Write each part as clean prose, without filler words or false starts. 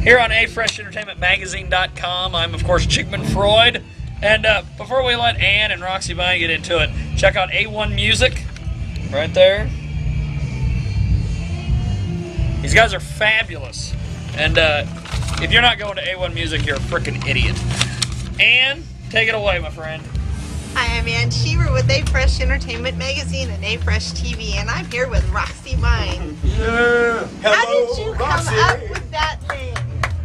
here on afreshentertainmentmagazine.com. I'm, of course, Chickman Freud. And before we let Ann and Roxy Vine get into it, check out A1 Music right there. These guys are fabulous. And if you're not going to A1 Music, you're a freaking idiot. Ann, take it away, my friend. Hi, I'm Ann Cheever with A Fresh Entertainment Magazine and A Fresh TV, and I'm here with Roxy Vine. Yeah. How Hello, did you Roxy. come up with that name?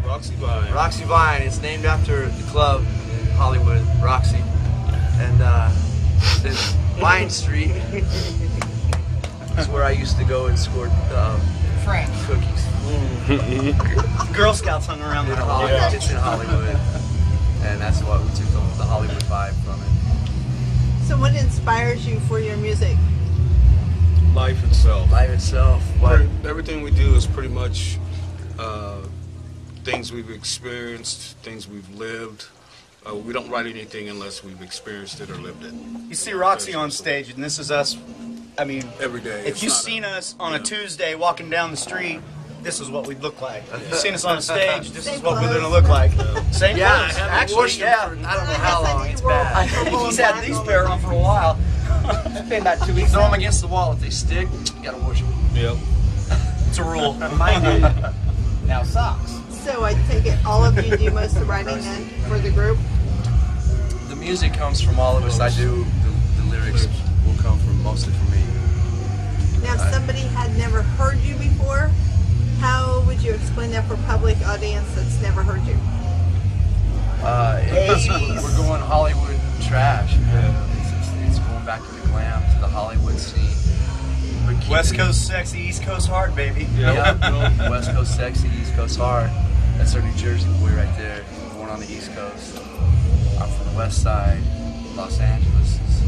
Roxy Vine. Roxy Vine. It's named after the club in Hollywood, Roxy. And this Vine Street is where I used to go and score cookies. Girl Scouts hung around there. Yeah. It's in Hollywood. And that's why we took the Hollywood vibe from it. So what inspires you for your music? Life itself. Life itself. What? Everything we do is pretty much things we've experienced, things we've lived. We don't write anything unless we've experienced it or lived it. You see Roxy on stage, and this is us. I mean, Every day. if you've seen us on a Tuesday walking down the street, this is what we'd look like. If you've seen us on a stage, this is what we're going to look like. Same Yeah, clothes. I haven't Actually, washed yeah. them for I don't know how long. It's bad. He's had these pair on for a while. It's been about 2 weeks. Throw them against the wall. If they stick, you gotta wash them. Yep. It's a rule. Mine did. Now socks. So I take it all of you do most of the writing then for the group? The music comes from all of us. I do. The lyrics will come from mostly from me. Now, if somebody had never heard you before, how would you explain that for public audience that's never heard you? We're going Hollywood trash. It's going back to the glam, to the Hollywood scene. But West Coast sexy, East Coast hard, baby. Yeah, West Coast sexy, East Coast hard. That's our New Jersey boy right there. Born on the East Coast. I'm from the West Side. Los Angeles is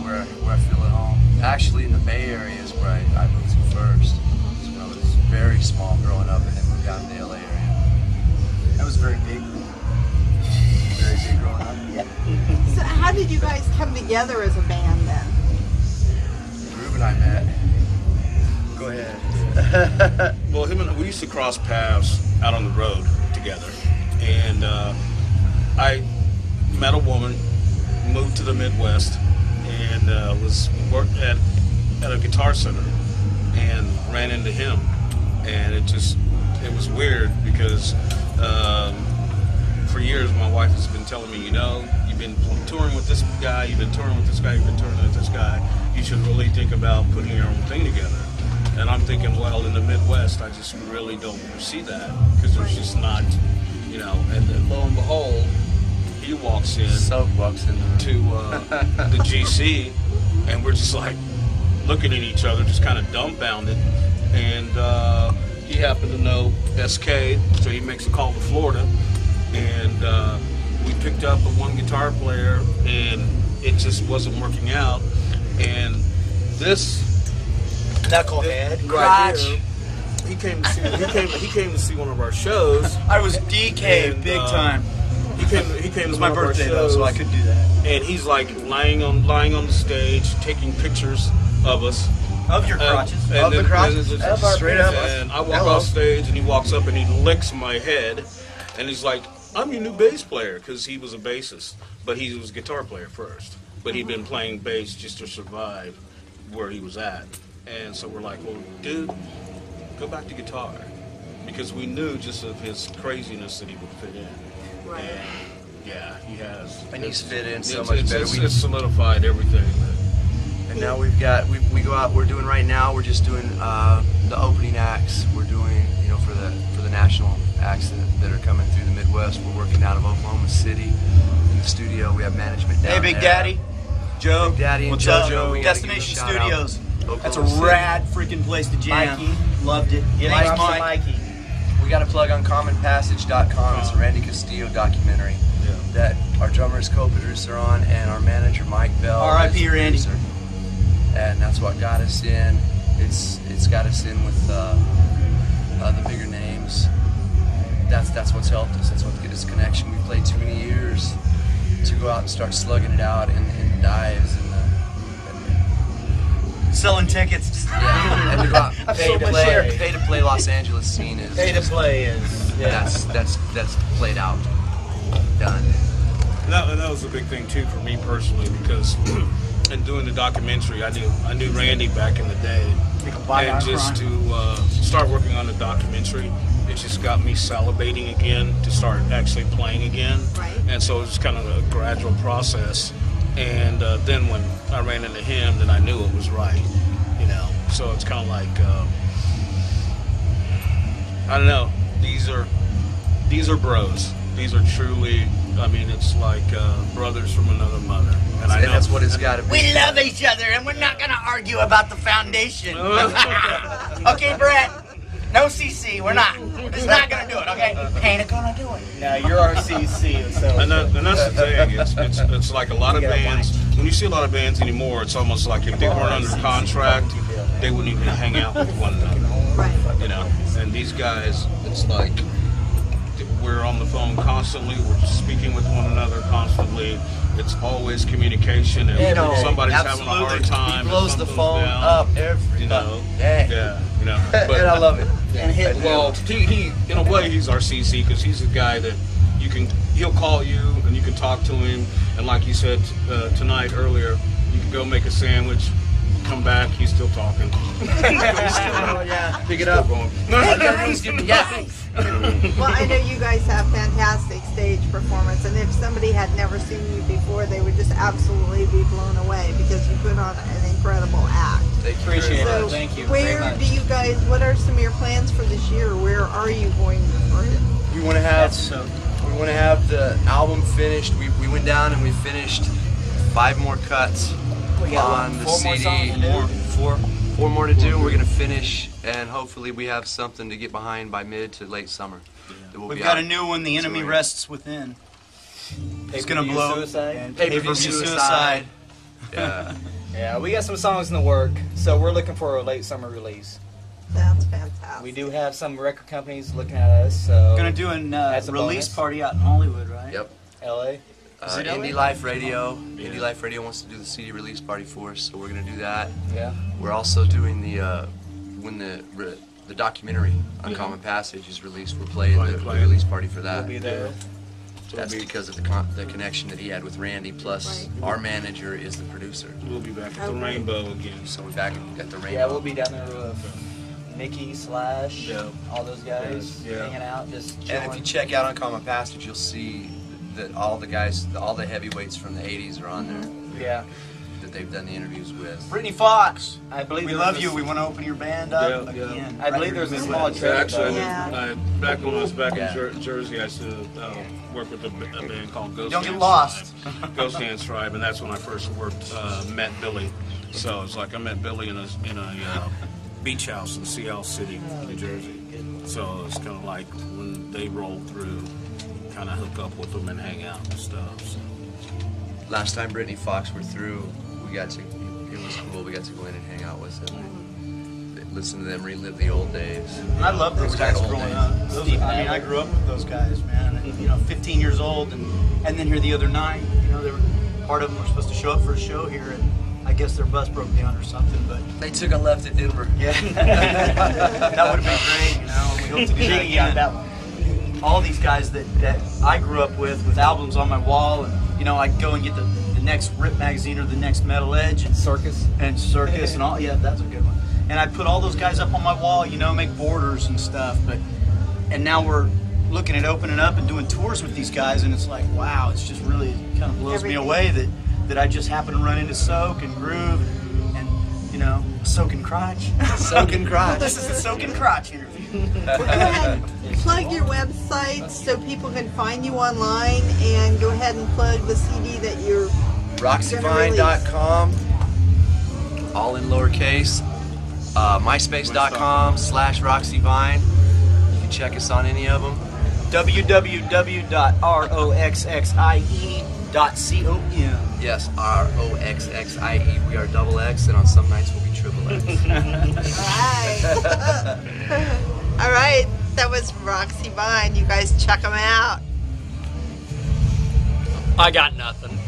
where I feel at home. Actually, in the Bay Area is where I moved to first. So when I was very small growing up, and then moved out to the LA area. That was very big. Very big growing up. Yeah. So how did you guys come together as a band then? Groove and I met. Go ahead. Well, him and we used to cross paths out on the road together, and I met a woman, moved to the Midwest, and worked at a guitar center, and ran into him, and it was weird because for years my wife has been telling me, you've been touring with this guy, you've been touring with this guy, you've been touring with this guy. You should really think about putting your own thing together. And I'm thinking, well, in the Midwest, I just really don't foresee that because there's just not, And then lo and behold, he walks in to the GC, and we're just like looking at each other, just kind of dumbfounded. And he happened to know SK, so he makes a call to Florida, and we picked up a one guitar player, and it just wasn't working out. And this Knucklehead. right here, he came to see one of our shows. I was DK And, big time. He came It to was one my of our birthday though, shows, so I could do that. and he's like lying on the stage, taking pictures of us. Of your crotches. Of the crotches. Straight up. And I walk off stage, and he walks up and he licks my head, and he's like, "I'm your new bass player," because he was a bassist, but he was a guitar player first. But he'd been playing bass just to survive where he was at. And so we're like, well, dude, go back to guitar. Because we knew just of his craziness that he would fit in. Right. And yeah, he has. And he's fit in so It's- much it's- better. It's solidified everything. And now we go out. We're doing right now. We're just doing the opening acts. We're doing for the national acts that are coming through the Midwest. We're working out of Oklahoma City in the studio. We have management down Hey, Big there. Daddy. Joe. Big Daddy and What's JoJo, up? we gotta Destination give a shout out. Studios. Oklahoma That's a City. rad freaking place to jam. Mikey. Loved it. Yeah, Thanks, thanks, Mike. Mikey. We got a plug on commonpassage.com. It's a Randy Castillo documentary that our drummer is co-producer on, and our manager Mike Bell. R.I.P. is Randy. producer. And that's what got us in. It's got us in with the bigger names. That's what's helped us. That's what's get us connection. We played too many years to go out and start slugging it out in the dives and Selling tickets. and to go out I've sold my share. pay to play Los Angeles scene is Pay to play is that's played out, done. That was a big thing too for me personally, because in doing the documentary, I knew Randy back in the day, and just to start working on the documentary, it just got me salivating again to start actually playing again. Right. And so it was kind of a gradual process. And then when I ran into him, then I knew it was right, you know. So it's kind of like, I don't know. These are bros. These are truly. I mean, it's like brothers from another mother. And I know that's what it's got to be. We love each other, and we're not going to argue about the foundation. Okay, Brett? No CC. We're not. It's not going to do it, okay? Ain't going to do it. No, you're our CC. So. And that's the thing. It's like a lot of bands. When you see a lot of bands anymore, it's almost like if they weren't under contract, they wouldn't even hang out with one another. Right. You know. And these guys, it's like we're on the phone constantly. We're just speaking with one another constantly. It's always communication. And if somebody's having a hard time, he blows the phone up every. You know. Yeah. You know. But, and I love it. And well, he in a way he's our CC because he's a guy that he'll call you and you can talk to him, and like you said tonight earlier, you can go make a sandwich, come back, he's still talking. Pick it up. Well, I know you guys have fantastic stage performance, and if somebody had never seen you before, they would just absolutely be blown away because you put on an incredible act. Appreciate So it. Thank you. Where very much. do you guys? What are some of your plans for this year? Where are you going for it? We want to have the album finished. We went down and we finished 5 more cuts on the CD. Four more to do. We're gonna finish, and hopefully we have something to get behind by mid to late summer. We've got a new one. The Enemy Rests Within. It's gonna blow. Suicide. Pay-per-view Suicide. Yeah. Yeah, we got some songs in the work, so we're looking for a late summer release. Sounds fantastic. We do have some record companies looking at us, so Gonna do a That's a release bonus. party out in Hollywood, right? Yep. LA. Indie Life Radio. Indie Life Radio wants to do the CD release party for us, so we're gonna do that. Yeah. We're also doing the when the documentary Uncommon Passage is released. We're playing the release party for that. We'll be there. That's because of the connection that he had with Randy. Plus, our manager is the producer. We'll be back at the Rainbow again. So we're back at the Rainbow. Yeah, we'll be down there with Mickey Slash, all those guys hanging out, just chilling. And if you check out Uncommon Passage, you'll see that all the guys, all the heavyweights from the 80s are on there. Yeah. That they've done the interviews with. Brittany Fox. I believe We there love was you. a- We want to open your band up again. I believe there's a small Yeah, trailer. actually, Yeah. back when I was back in Jersey, I used to work with a band called Ghost Don't get Hands lost. Tribe. Ghost Hands Tribe, and that's when I first met Billy. So it's like I met Billy in a beach house in Sea Isle City, New Jersey. So it's kind of like when they roll through, kind of hook up with them and hang out and stuff. So. Last time Brittany Fox were through, it was cool. We got to go in and hang out with them and listen to them relive the old days. And I love those guys Old growing days. up. I grew up with those guys, man. And, 15 years old, and then here the other night, they were part of them were supposed to show up for a show here, and I guess their bus broke down or something. But They took a left at Denver. yeah, that would have been great. And we hope to do that again. All these guys that I grew up with albums on my wall, and I'd go and get the next Rip magazine or the next Metal Edge and Circus. and all. Yeah, that's a good one. And I'd put all those guys up on my wall, make borders and stuff. And now we're looking at opening up and doing tours with these guys, and it's like, wow, it's just really kind of blows me away that I just happen to run into Soak and Groove and Soak and Crotch. Soak and Crotch. This is the Soak and Crotch interview. Go ahead, plug your website so people can find you online, and go ahead and plug the CD that you're ROXXIEvine.com, all in lowercase. MySpace.com/RoxxieVine. You can check us on any of them. www.roxxie.com. Yes, ROXXIE. We are double X, and on some nights we'll be triple X. All right, that was Roxxie Vine. You guys check them out. I got nothing.